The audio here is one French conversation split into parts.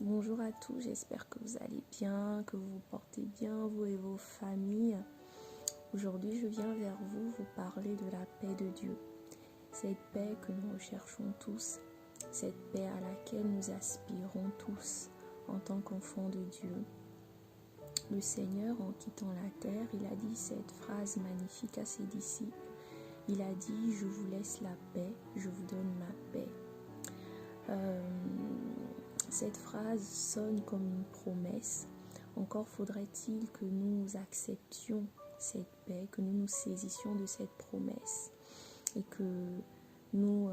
Bonjour à tous, j'espère que vous allez bien, que vous vous portez bien, vous et vos familles. Aujourd'hui, je viens vers vous parler de la paix de Dieu. Cette paix que nous recherchons tous, cette paix à laquelle nous aspirons tous en tant qu'enfants de Dieu. Le Seigneur, en quittant la terre, il a dit cette phrase magnifique à ses disciples. Il a dit « Je vous laisse la paix, je vous donne ma paix ». Cette phrase sonne comme une promesse. Encore faudrait-il que nous acceptions cette paix, que nous nous saisissions de cette promesse et que nous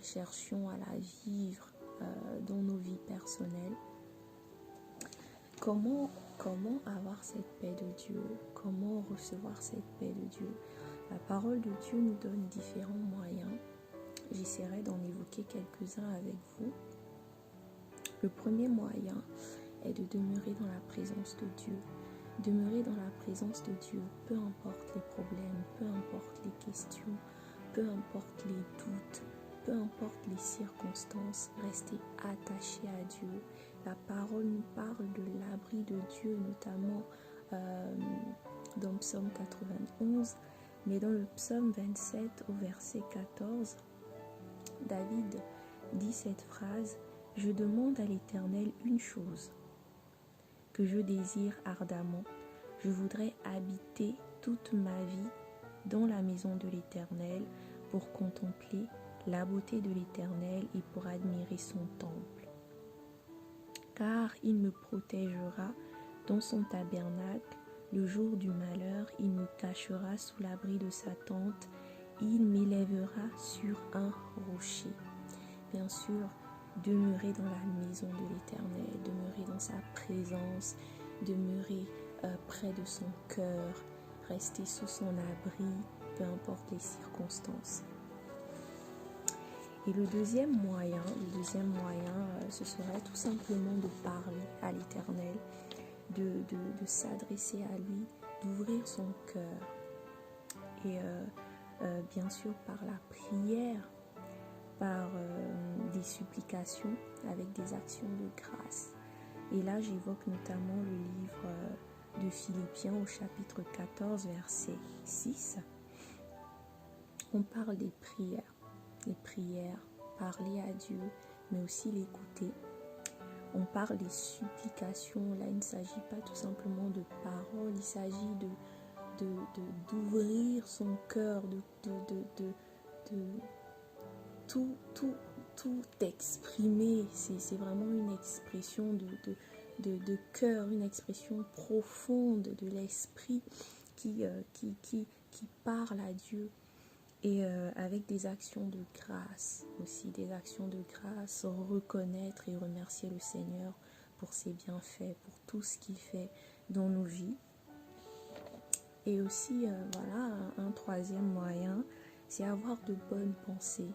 cherchions à la vivre dans nos vies personnelles. Comment avoir cette paix de Dieu? Comment recevoir cette paix de Dieu? La parole de Dieu nous donne différents moyens. J'essaierai d'en évoquer quelques-uns avec vous. Le premier moyen est de demeurer dans la présence de Dieu. Demeurer dans la présence de Dieu, peu importe les problèmes, peu importe les questions, peu importe les doutes, peu importe les circonstances, rester attaché à Dieu. La parole nous parle de l'abri de Dieu, notamment dans le psaume 91, mais dans le psaume 27 au verset 14, David dit cette phrase: « Je demande à l'Éternel une chose, que je désire ardemment. Je voudrais habiter toute ma vie dans la maison de l'Éternel pour contempler la beauté de l'Éternel et pour admirer son temple. Car il me protégera dans son tabernacle. Le jour du malheur, il me cachera sous l'abri de sa tente. Il m'élèvera sur un rocher. » Bien sûr, demeurer dans la maison de l'Éternel, demeurer dans sa présence, demeurer près de son cœur, rester sous son abri, peu importe les circonstances. Et le deuxième moyen, ce serait tout simplement de parler à l'Éternel, de s'adresser à lui, d'ouvrir son cœur. Et bien sûr par la prière, par des supplications avec des actions de grâce. Et là, j'évoque notamment le livre de Philippiens au chapitre 14, verset 6. On parle des prières, parler à Dieu, mais aussi l'écouter. On parle des supplications. Là, il ne s'agit pas tout simplement de paroles, il s'agit d'ouvrir son cœur, tout exprimer. C'est vraiment une expression de cœur, une expression profonde de l'esprit qui parle à Dieu. Et avec des actions de grâce aussi, des actions de grâce, reconnaître et remercier le Seigneur pour ses bienfaits, pour tout ce qu'il fait dans nos vies. Et aussi, un troisième moyen, c'est avoir de bonnes pensées.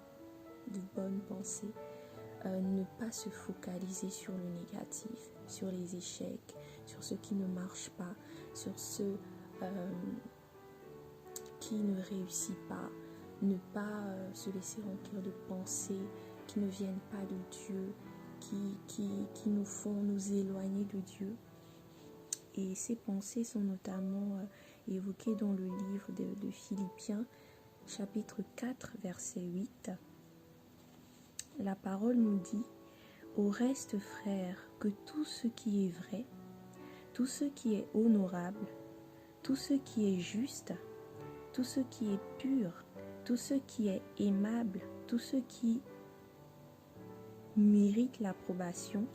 Ne pas se focaliser sur le négatif, sur les échecs, sur ce qui ne marche pas, sur ce qui ne réussit pas. Ne pas se laisser remplir de pensées qui ne viennent pas de Dieu, qui nous font nous éloigner de Dieu. Et ces pensées sont notamment évoquées dans le livre de Philippiens, chapitre 4, verset 8. La parole nous dit: « Au reste, frères, que tout ce qui est vrai, tout ce qui est honorable, tout ce qui est juste, tout ce qui est pur, tout ce qui est aimable, tout ce qui mérite l'approbation,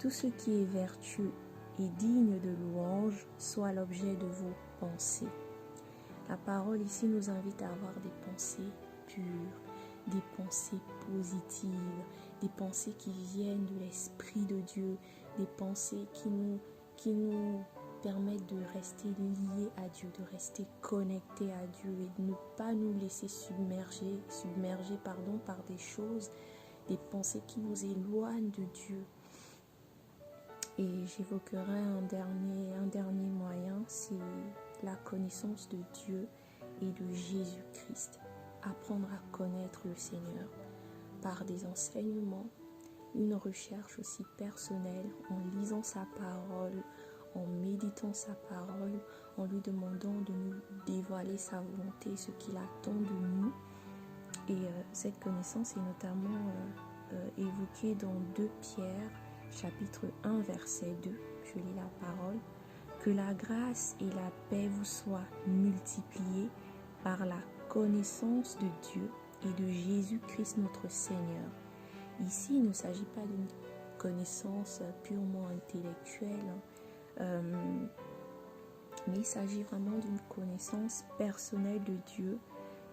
tout ce qui est vertueux et digne de louange soit l'objet de vos pensées. » La parole ici nous invite à avoir des pensées pures, des pensées positives, des pensées qui viennent de l'Esprit de Dieu, des pensées qui nous permettent de rester liés à Dieu, de rester connectés à Dieu et de ne pas nous laisser submerger par des choses, des pensées qui nous éloignent de Dieu. Et j'évoquerai un dernier moyen, c'est la connaissance de Dieu et de Jésus-Christ. Apprendre à connaître le Seigneur par des enseignements, une recherche aussi personnelle en lisant sa parole, en méditant sa parole, en lui demandant de nous dévoiler sa volonté, ce qu'il attend de nous. Et cette connaissance est notamment évoquée dans 2 Pierre, chapitre 1, verset 2. Je lis la parole. Que la grâce et la paix vous soient multipliées par la connaissance de Dieu et de Jésus-Christ notre Seigneur. Ici, il ne s'agit pas d'une connaissance purement intellectuelle, mais il s'agit vraiment d'une connaissance personnelle de Dieu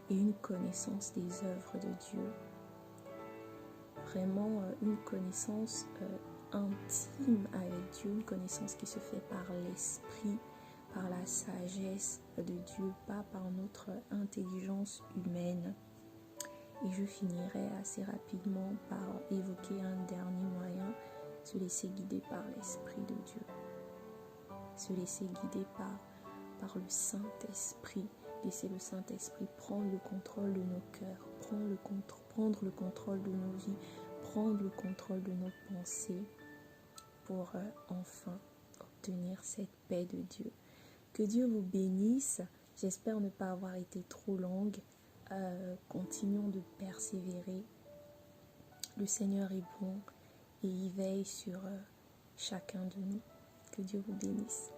et une connaissance des œuvres de Dieu. Vraiment une connaissance intime avec Dieu, une connaissance qui se fait par l'esprit, par la sagesse de Dieu, pas par notre intelligence humaine. Et je finirai assez rapidement par évoquer un dernier moyen, se laisser guider par l'Esprit de Dieu. Se laisser guider par le Saint-Esprit. Laisser le Saint-Esprit prendre le contrôle de nos cœurs, prendre le contrôle de nos vies, prendre le contrôle de nos pensées pour enfin obtenir cette paix de Dieu. Que Dieu vous bénisse. J'espère ne pas avoir été trop longue. Continuons de persévérer. Le Seigneur est bon et il veille sur chacun de nous. Que Dieu vous bénisse.